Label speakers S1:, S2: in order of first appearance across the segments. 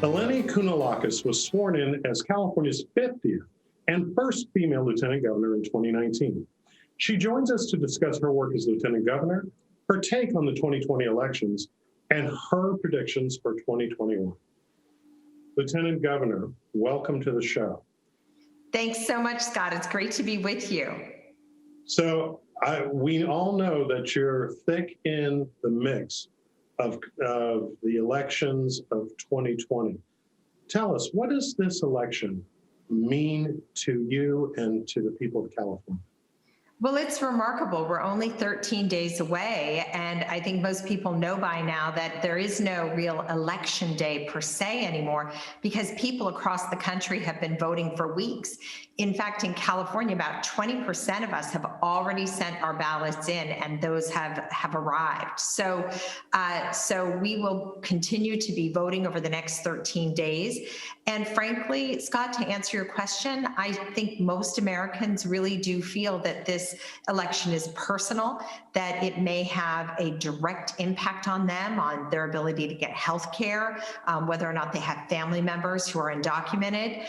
S1: Eleni Kounalakis was sworn in as California's 50th and first female lieutenant governor in 2019. She joins us to discuss her work as lieutenant governor, her take on the 2020 elections, and her predictions for 2021. Lieutenant Governor, welcome to the show.
S2: Thanks so much, Scott. It's great to be with you.
S1: So we all know that you're thick in the mix of the elections of 2020. Tell us, what does this election mean to you and to the people of California?
S2: Well, it's remarkable. We're only 13 days away, and I think most people know by now that there is no real election day per se anymore because people across the country have been voting for weeks. In fact, in California, about 20% of us have already sent our ballots in, and those have arrived. So we will continue to be voting over the next 13 days. And frankly, Scott, to answer your question, I think most Americans really do feel that this election is personal, that it may have a direct impact on them, on their ability to get health care, whether or not they have family members who are undocumented,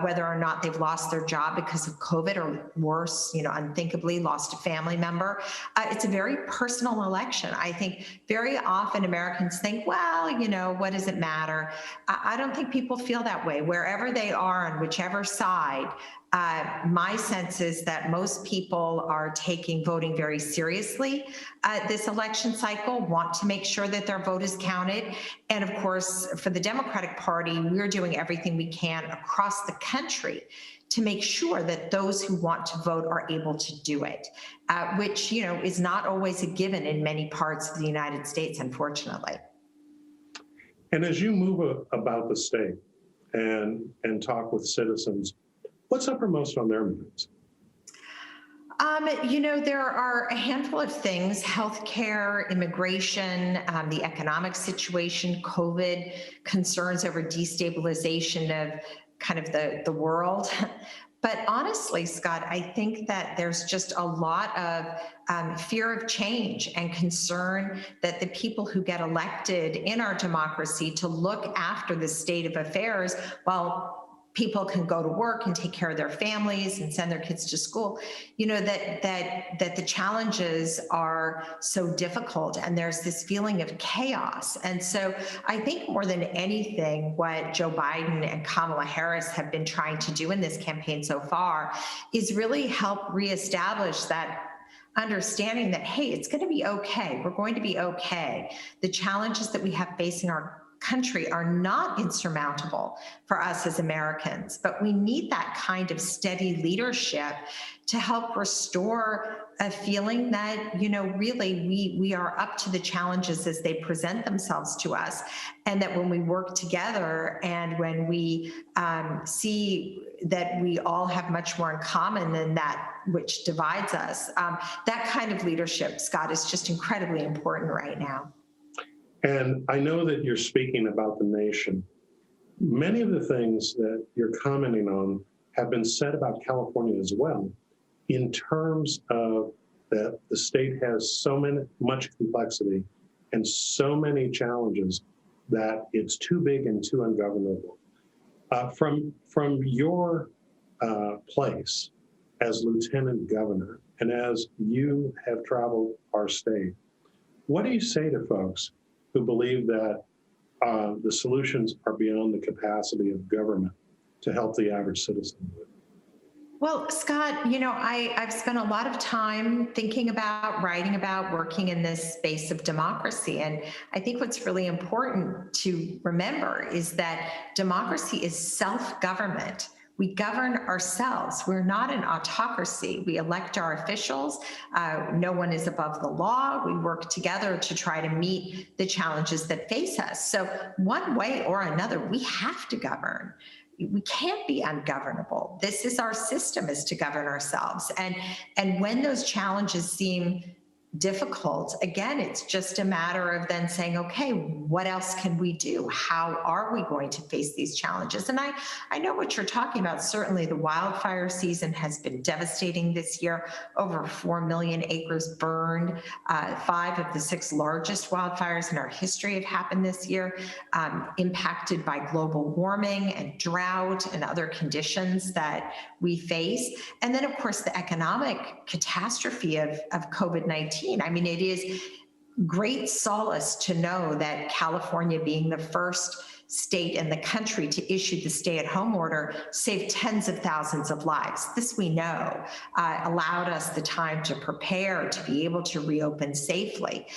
S2: whether or not they've lost their job because of COVID, or worse, unthinkably lost a family member. It's a very personal election. I think very often Americans think, well, what does it matter? I don't think people feel that way. Wherever they are on whichever side, my sense is that most people are taking voting very seriously this election cycle, want to make sure that their vote is counted. And of course, for the Democratic Party, we're doing everything we can across the country to make sure that those who want to vote are able to do it, which, is not always a given in many parts of the United States, unfortunately.
S1: And as you move about the state and talk with citizens, what's uppermost on their minds?
S2: There are a handful of things: healthcare, immigration, the economic situation, COVID, concerns over destabilization of kind of the world. But honestly, Scott, I think that there's just a lot of fear of change and concern that the people who get elected in our democracy to look after the state of affairs, while people can go to work and take care of their families and send their kids to school, that the challenges are so difficult and there's this feeling of chaos. And so I think more than anything, what Joe Biden and Kamala Harris have been trying to do in this campaign so far is really help reestablish that understanding that, hey, it's going to be okay. We're going to be okay. The challenges that we have facing our country are not insurmountable for us as Americans, but we need that kind of steady leadership to help restore a feeling that, really we are up to the challenges as they present themselves to us. And that when we work together and when we see that we all have much more in common than that which divides us, that kind of leadership, Scott, is just incredibly important right now.
S1: And I know that you're speaking about the nation. Many of the things that you're commenting on have been said about California as well, in terms of that the state has much complexity and so many challenges that it's too big and too ungovernable. From your place as lieutenant governor and as you have traveled our state, what do you say to folks who believe that the solutions are beyond the capacity of government to help the average citizen?
S2: Well, Scott, I've spent a lot of time thinking about, writing about, working in this space of democracy. And I think what's really important to remember is that democracy is self-government. We govern ourselves. We're not an autocracy. We elect our officials. No one is above the law. We work together to try to meet the challenges that face us. So one way or another, we have to govern. We can't be ungovernable. This is our system, is to govern ourselves. And when those challenges seem difficult, again, it's just a matter of then saying, okay, what else can we do? How are we going to face these challenges? And I know what you're talking about. Certainly the wildfire season has been devastating this year. Over 4 million acres burned. 5 of the 6 largest wildfires in our history have happened this year, impacted by global warming and drought and other conditions that we face. And then, of course, the economic catastrophe of COVID-19. I mean, it is great solace to know that California, being the first state in the country to issue the stay-at-home order, saved tens of thousands of lives. This we know allowed us the time to prepare to be able to reopen safely.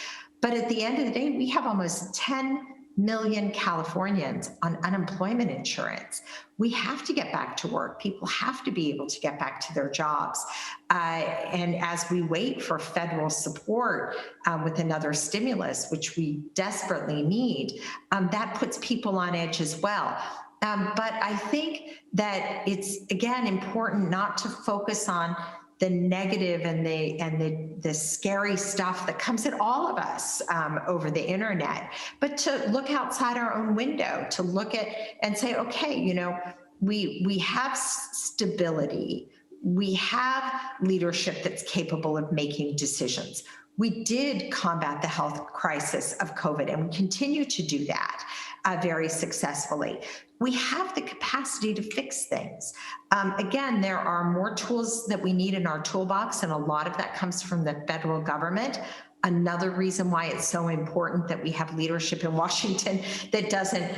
S2: But at the end of the day, we have almost 10 million Californians on unemployment insurance. We have to get back to work. People have to be able to get back to their jobs. And as we wait for federal support with another stimulus, which we desperately need, that puts people on edge as well. But I think that it's, again, important not to focus on the negative and the scary stuff that comes at all of us over the internet, but to look outside our own window, to look at and say, okay, you know, we have stability, we have leadership that's capable of making decisions. We did combat the health crisis of COVID, and we continue to do that very successfully. We have the capacity to fix things. Again, there are more tools that we need in our toolbox, and a lot of that comes from the federal government. Another reason why it's so important that we have leadership in Washington that doesn't,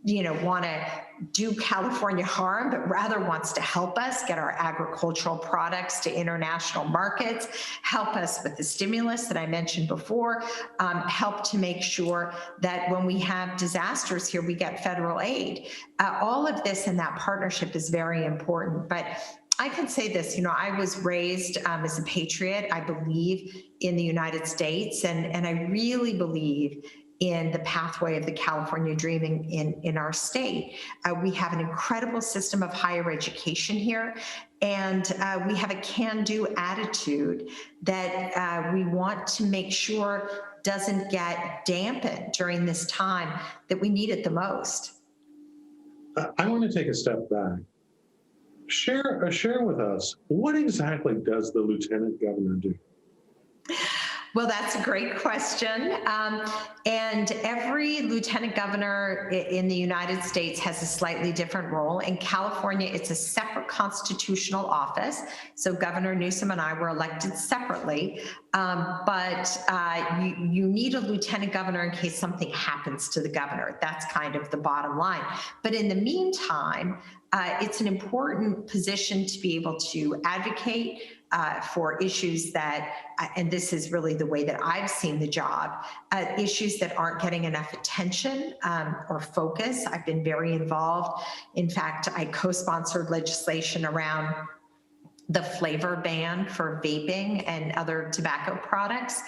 S2: you know, want to do California harm, but rather wants to help us get our agricultural products to international markets, help us with the stimulus that I mentioned before, help to make sure that when we have disasters here, we get federal aid. All of this and that partnership is very important. But I can say this, you know, I was raised as a patriot. I believe in the United States, and I really believe in the pathway of the California dream in our state. We have an incredible system of higher education here, and we have a can-do attitude that we want to make sure doesn't get dampened during this time that we need it the most.
S1: I want to take a step back. Share with us, what exactly does the lieutenant governor do?
S2: Well, that's a great question. And every lieutenant governor in the United States has a slightly different role. In California, it's a separate constitutional office. So Governor Newsom and I were elected separately. But you need a lieutenant governor in case something happens to the governor. That's kind of the bottom line. But in the meantime, it's an important position to be able to advocate for issues that, and this is really the way that I've seen the job, issues that aren't getting enough attention or focus. I've been very involved. In fact, I co-sponsored legislation around the flavor ban for vaping and other tobacco products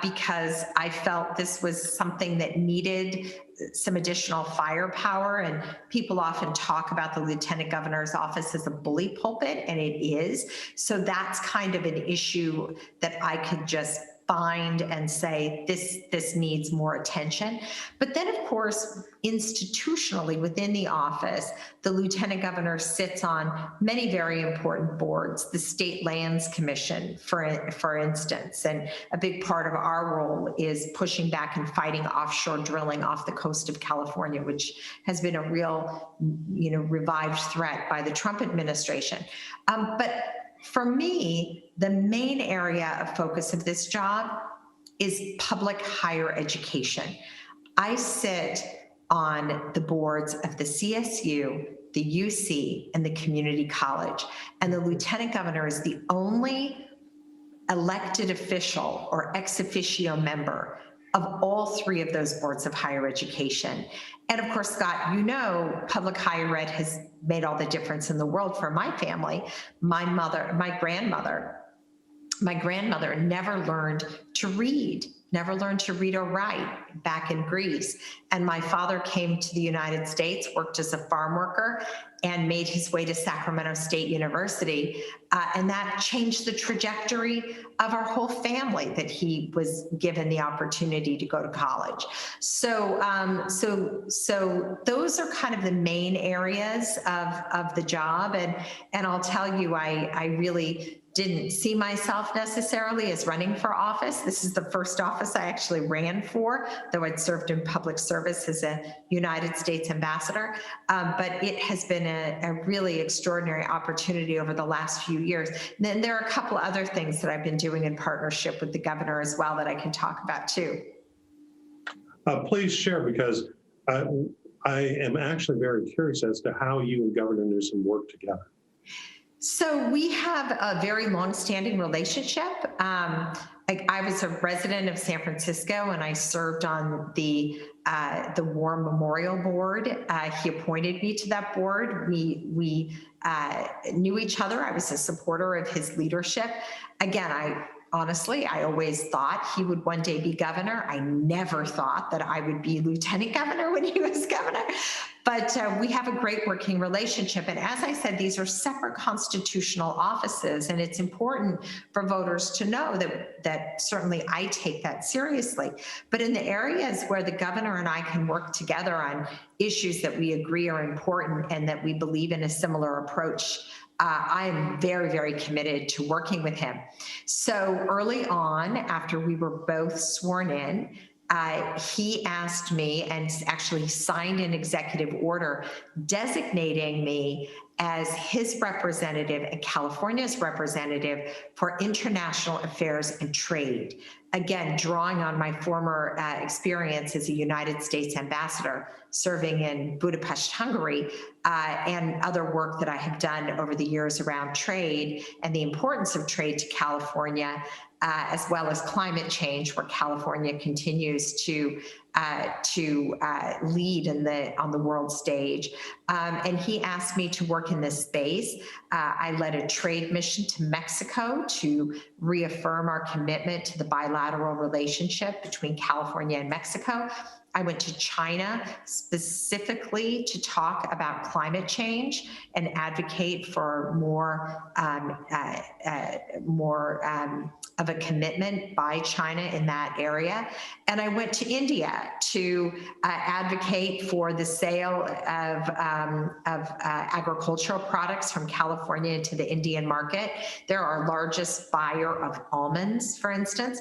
S2: because I felt this was something that needed some additional firepower. And people often talk about the lieutenant governor's office as a bully pulpit, and it is. So that's kind of an issue that I could just find and say, this needs more attention. But then, of course, institutionally within the office, the lieutenant governor sits on many very important boards, the State Lands Commission, for instance, and a big part of our role is pushing back and fighting offshore drilling off the coast of California, which has been a real, revived threat by the Trump administration. But for me, the main area of focus of this job is public higher education. I sit on the boards of the CSU, the UC, and the community college. And the lieutenant governor is the only elected official or ex officio member of all 3 of those boards of higher education. And of course, Scott, public higher ed has made all the difference in the world for my family. My grandmother never learned to read never learned to read or write back in Greece. And my father came to the United States, worked as a farm worker, and made his way to Sacramento State University. And that changed the trajectory of our whole family, that he was given the opportunity to go to college. So, so those are kind of the main areas of the job. And I'll tell you, I really didn't see myself necessarily as running for office. This is the first office I actually ran for, though I'd served in public service as a United States ambassador. But it has been a really extraordinary opportunity over the last few years. And then there are a couple other things that I've been doing in partnership with the governor as well that I can talk about too.
S1: Please share, because I am actually very curious as to how you and Governor Newsom work together.
S2: So we have a very long-standing relationship. I was a resident of San Francisco, and I served on the War Memorial Board. He appointed me to that board. We knew each other. I was a supporter of his leadership. Again, honestly, I always thought he would one day be governor. I never thought that I would be lieutenant governor when he was governor. But we have a great working relationship. And as I said, these are separate constitutional offices. And it's important for voters to know that certainly I take that seriously. But in the areas where the governor and I can work together on issues that we agree are important and that we believe in a similar approach, I am very, very committed to working with him. So early on, after we were both sworn in, he asked me and actually signed an executive order designating me as his representative and California's representative for international affairs and trade. Again, drawing on my former experience as a United States ambassador, serving in Budapest, Hungary, and other work that I have done over the years around trade and the importance of trade to California, as well as climate change, where California continues to lead on the world stage. And he asked me to work in this space. I led a trade mission to Mexico to reaffirm our commitment to the bilateral relationship between California and Mexico. I went to China specifically to talk about climate change and advocate for more of a commitment by China in that area. And I went to India to advocate for the sale of agricultural products from California into the Indian market. They're our largest buyer of almonds, for instance.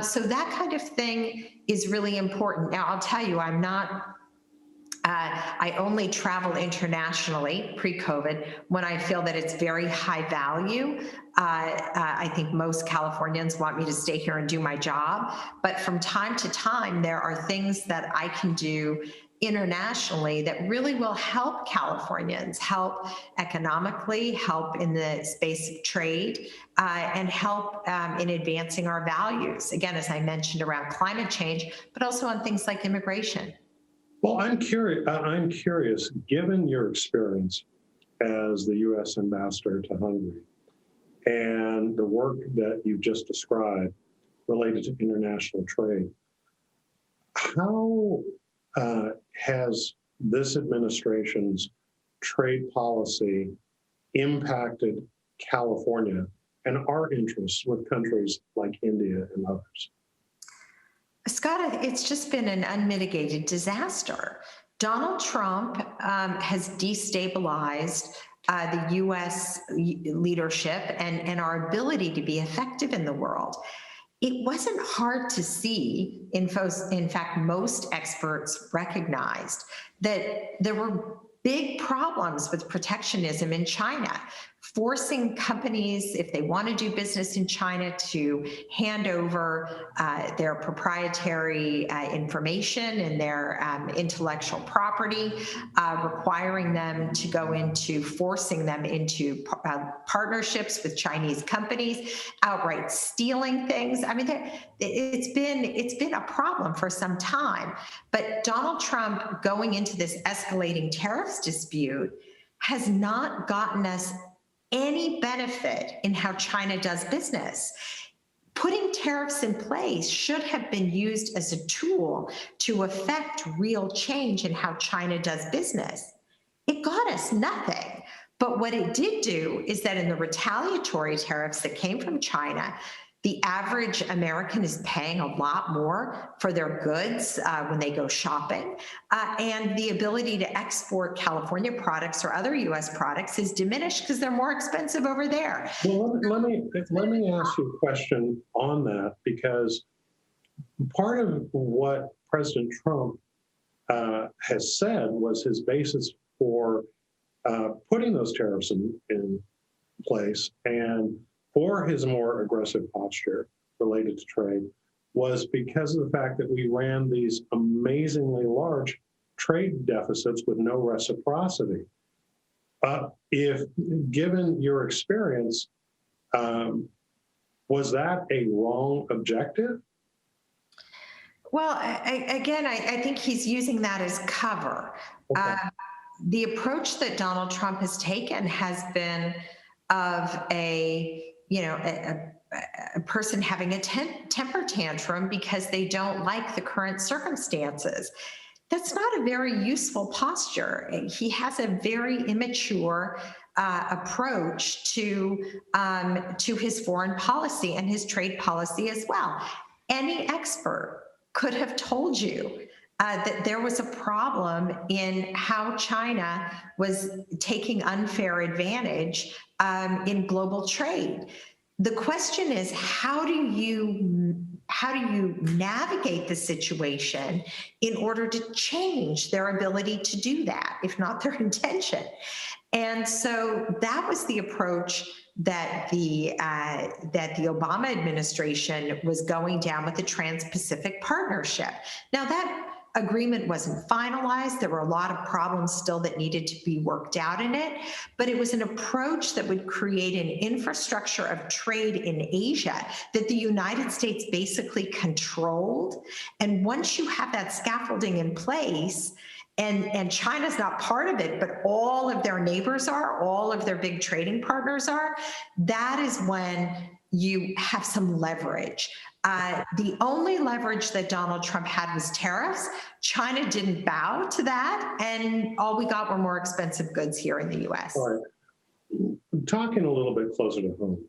S2: So that kind of thing is really important. Now, I'll tell you, I only travel internationally pre-COVID when I feel that it's very high value. I think most Californians want me to stay here and do my job. But from time to time, there are things that I can do internationally that really will help Californians, help economically, help in the space of trade, and help in advancing our values. Again, as I mentioned, around climate change, but also on things like immigration.
S1: Well, I'm curious, given your experience as the U.S. ambassador to Hungary and the work that you just described related to international trade, how has this administration's trade policy impacted California and our interests with countries like India and others?
S2: Scott, it's just been an unmitigated disaster. Donald Trump has destabilized the U.S. leadership and our ability to be effective in the world. It wasn't hard to see. In fact, most experts recognized that there were big problems with protectionism in China, forcing companies, if they want to do business in China, to hand over their proprietary information and their intellectual property, requiring them to go into, forcing them into partnerships with Chinese companies, outright stealing things. I mean, it's been a problem for some time. But Donald Trump going into this escalating tariffs dispute has not gotten us any benefit in how China does business. Putting tariffs in place should have been used as a tool to affect real change in how China does business. It got us nothing. But what it did do is that in the retaliatory tariffs that came from China, the average American is paying a lot more for their goods when they go shopping. And the ability to export California products or other US products is diminished because they're more expensive over there.
S1: Well, let me ask you a question on that, because part of what President Trump has said was his basis for putting those tariffs in place and for his more aggressive posture related to trade was because of the fact that we ran these amazingly large trade deficits with no reciprocity. If given your experience, was that a wrong objective?
S2: Well, I think he's using that as cover.
S1: Okay.
S2: The approach that Donald Trump has taken has been of a person having a temper tantrum because they don't like the current circumstances. That's not a very useful posture. He has a very immature approach to his foreign policy and his trade policy as well. Any expert could have told you that there was a problem in how China was taking unfair advantage in global trade. The question is, how do you navigate the situation in order to change their ability to do that, if not their intention? And so that was the approach that the Obama administration was going down with the Trans-Pacific Partnership. Now that agreement wasn't finalized. There were a lot of problems still that needed to be worked out in it, but it was an approach that would create an infrastructure of trade in Asia that the United States basically controlled. And once you have that scaffolding in place, and China's not part of it, but all of their neighbors are, all of their big trading partners are, that is when you have some leverage. The only leverage that Donald Trump had was tariffs. China didn't bow to that, and all we got were more expensive goods here in the US.
S1: All right. Talking a little bit closer to home,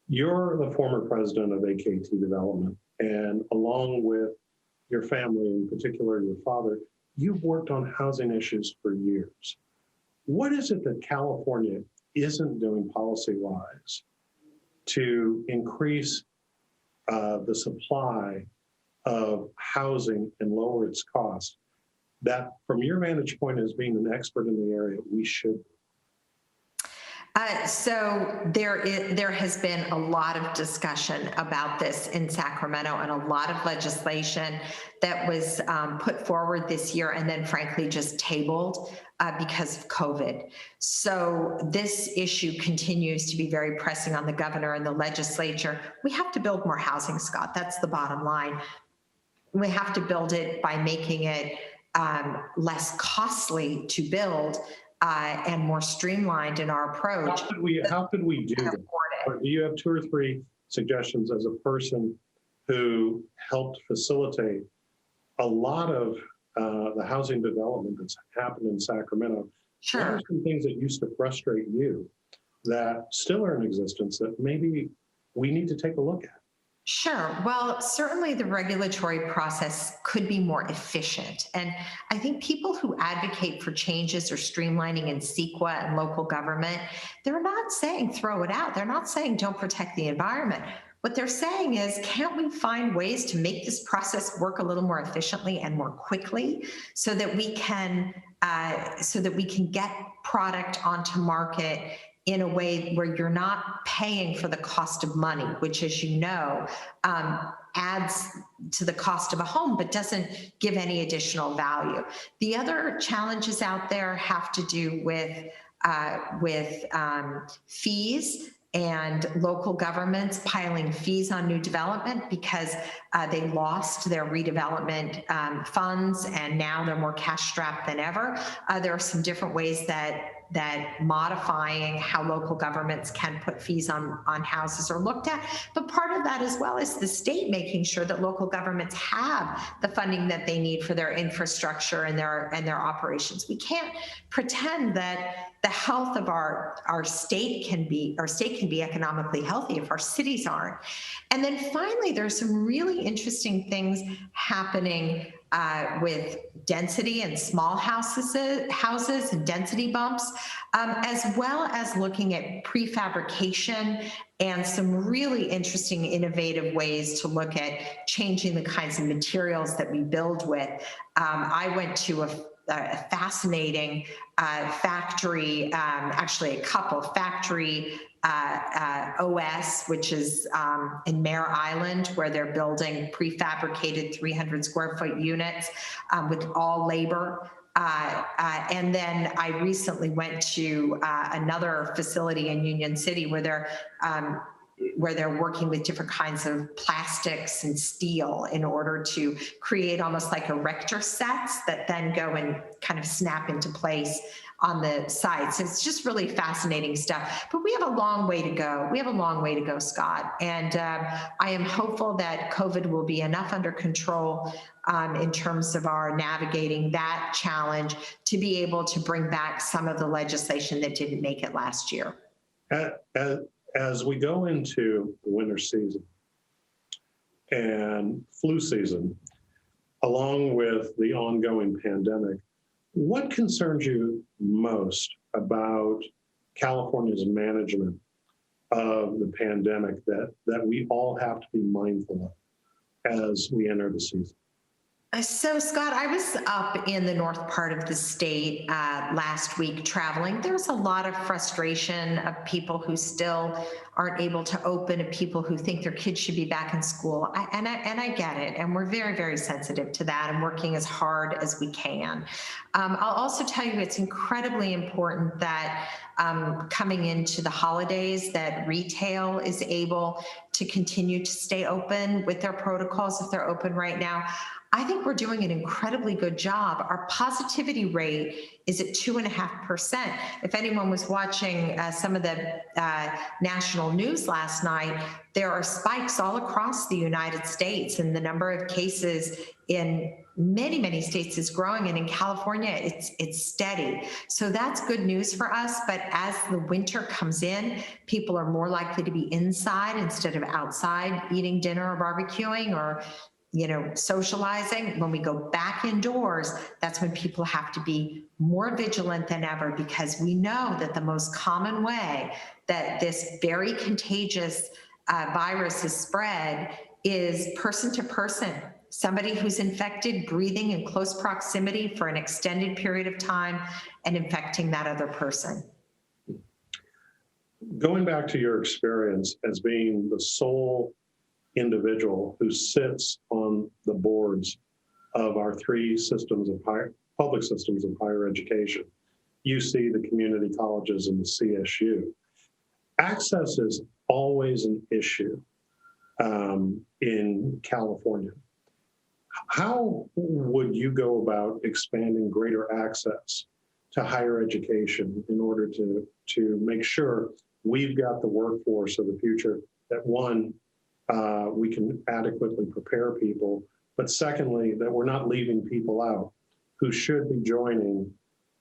S1: you're the former president of AKT Development, and along with your family, in particular your father, you've worked on housing issues for years. What is it that California isn't doing policy-wise to increase the supply of housing and lower its cost, that from your vantage point as being an expert in the area, we should?
S2: So there has been a lot of discussion about this in Sacramento and a lot of legislation that was put forward this year and then frankly just tabled because of COVID. So this issue continues to be very pressing on the governor and the legislature. We have to build more housing, Scott. That's the bottom line. We have to build it by making it less costly to build and more streamlined in our approach.
S1: How could we do that? Or do you have 2 or 3 suggestions as a person who helped facilitate a lot of the housing development that's happened in Sacramento?
S2: Sure.
S1: What are some things that used to frustrate you that still are in existence that maybe we need to take a look at?
S2: Sure. Well, certainly the regulatory process could be more efficient. And I think people who advocate for changes or streamlining in CEQA and local government, they're not saying throw it out. They're not saying don't protect the environment. What they're saying is, can't we find ways to make this process work a little more efficiently and more quickly so that we can get product onto market in a way where you're not paying for the cost of money, which, as you know, adds to the cost of a home, but doesn't give any additional value. The other challenges out there have to do with fees and local governments piling fees on new development because they lost their redevelopment funds and now they're more cash strapped than ever. There are some different ways that that modifying how local governments can put fees on houses are looked at. But part of that as well is the state making sure that local governments have the funding that they need for their infrastructure and their operations. We can't pretend that the health of our state can be economically healthy if our cities aren't. And then finally, there's some really interesting things happening with density and small houses and density bumps, as well as looking at prefabrication and some really interesting, innovative ways to look at changing the kinds of materials that we build with. I went to a fascinating factory, actually a couple factory OS, which is in Mare Island, where they're building prefabricated 300 square foot units with all labor. And then I recently went to another facility in Union City where they're working with different kinds of plastics and steel in order to create almost like erector sets that then go and kind of snap into place on the side. So it's just really fascinating stuff. But we have a long way to go. We have a long way to go, Scott. And I am hopeful that COVID will be enough under control in terms of our navigating that challenge to be able to bring back some of the legislation that didn't make it last year.
S1: As we go into the winter season and flu season, along with the ongoing pandemic, what concerns you most about California's management of the pandemic that we all have to be mindful of as we enter the season?
S2: So, Scott, I was up in the north part of the state last week traveling. There's a lot of frustration of people who still aren't able to open, and people who think their kids should be back in school. And I get it. And we're very, very sensitive to that and working as hard as we can. I'll also tell you it's incredibly important that coming into the holidays that retail is able to continue to stay open with their protocols if they're open right now. I think we're doing an incredibly good job. Our positivity rate is at 2.5%. If anyone was watching some of the national news last night, there are spikes all across the United States, and the number of cases in many, many states is growing, and in California, it's steady. So that's good news for us. But as the winter comes in, people are more likely to be inside instead of outside eating dinner or barbecuing or socializing. When we go back indoors, that's when people have to be more vigilant than ever, because we know that the most common way that this very contagious virus is spread is person to person. Somebody who's infected, breathing in close proximity for an extended period of time and infecting that other person.
S1: Going back to your experience as being the sole individual who sits on the boards of our three systems of public systems of higher education, UC, the community colleges, and the CSU. Access is always an issue in California. How would you go about expanding greater access to higher education in order to make sure we've got the workforce of the future that, one, we can adequately prepare people, but secondly, that we're not leaving people out who should be joining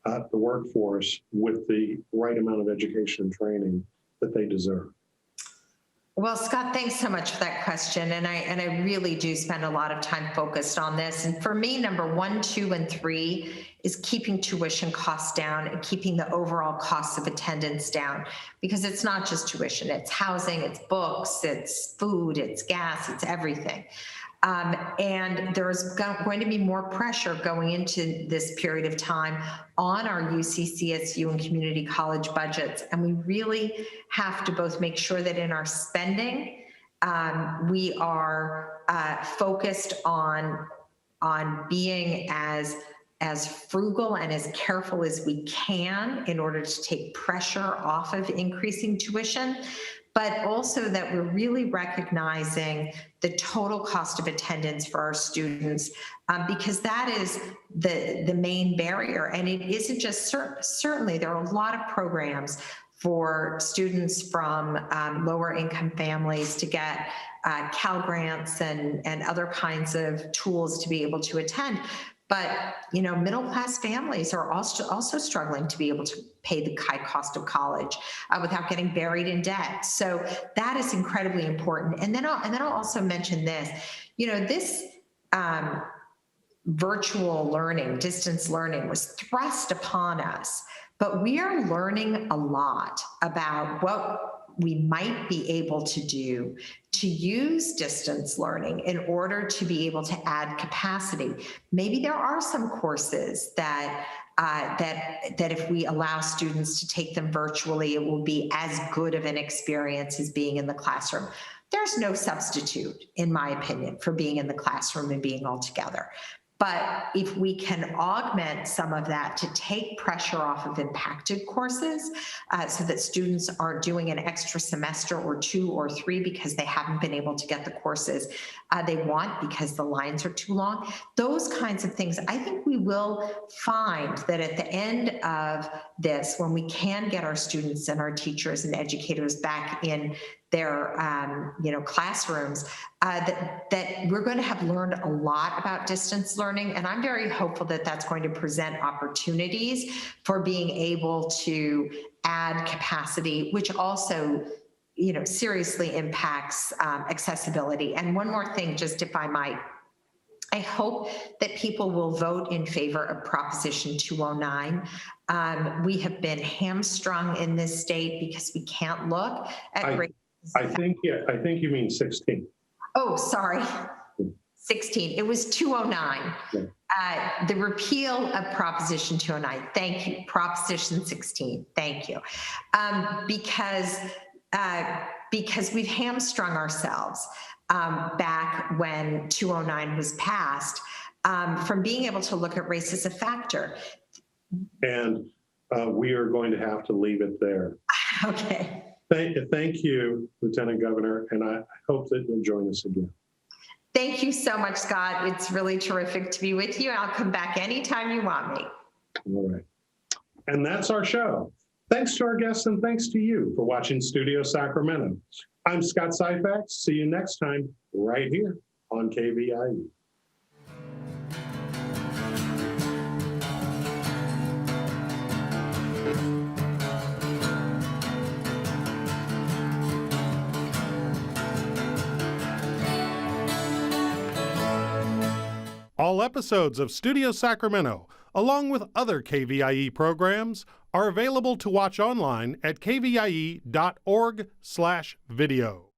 S1: the workforce with the right amount of education and training that they deserve?
S2: Well, Scott, thanks so much for that question. And I really do spend a lot of time focused on this. And for me, number 1, 2, and 3 is keeping tuition costs down and keeping the overall costs of attendance down, because it's not just tuition, it's housing, it's books, it's food, it's gas, it's everything. And there's going to be more pressure going into this period of time on our UC, CSU, and community college budgets. And we really have to both make sure that in our spending, we are focused on being as frugal and as careful as we can in order to take pressure off of increasing tuition. but also that we're really recognizing the total cost of attendance for our students, because that is the main barrier. And it isn't just, certainly there are a lot of programs for students from lower income families to get Cal Grants and other kinds of tools to be able to attend. But, middle class families are also struggling to be able to pay the high cost of college without getting buried in debt. So that is incredibly important. And then I'll also mention this, this virtual learning, distance learning was thrust upon us, but we are learning a lot about what we might be able to do to use distance learning in order to be able to add capacity. Maybe there are some courses that if we allow students to take them virtually, it will be as good of an experience as being in the classroom. There's no substitute, in my opinion, for being in the classroom and being all together. But if we can augment some of that to take pressure off of impacted courses so that students aren't doing an extra semester or 2 or 3 because they haven't been able to get the courses they want because the lines are too long, those kinds of things, I think we will find that at the end of this, when we can get our students and our teachers and educators back in their classrooms, that we're going to have learned a lot about distance learning. And I'm very hopeful that that's going to present opportunities for being able to add capacity, which also seriously impacts accessibility. And one more thing, just if I might, I hope that people will vote in favor of Proposition 209. We have been hamstrung in this state because we can't look at race.
S1: I think you mean 16.
S2: Oh, sorry. 16. It was 209. Yeah. The repeal of Proposition 209. Thank you. Proposition 16. Thank you. Because we've hamstrung ourselves back when 209 was passed from being able to look at race as a factor.
S1: And we are going to have to leave it there.
S2: Okay.
S1: Thank you, Lieutenant Governor, and I hope that you'll join us again.
S2: Thank you so much, Scott. It's really terrific to be with you. I'll come back anytime you want me.
S1: All right. And that's our show. Thanks to our guests and thanks to you for watching Studio Sacramento. I'm Scott Syphax. See you next time right here on KVIE.
S3: All episodes of Studio Sacramento, along with other KVIE programs, are available to watch online at kvie.org/video.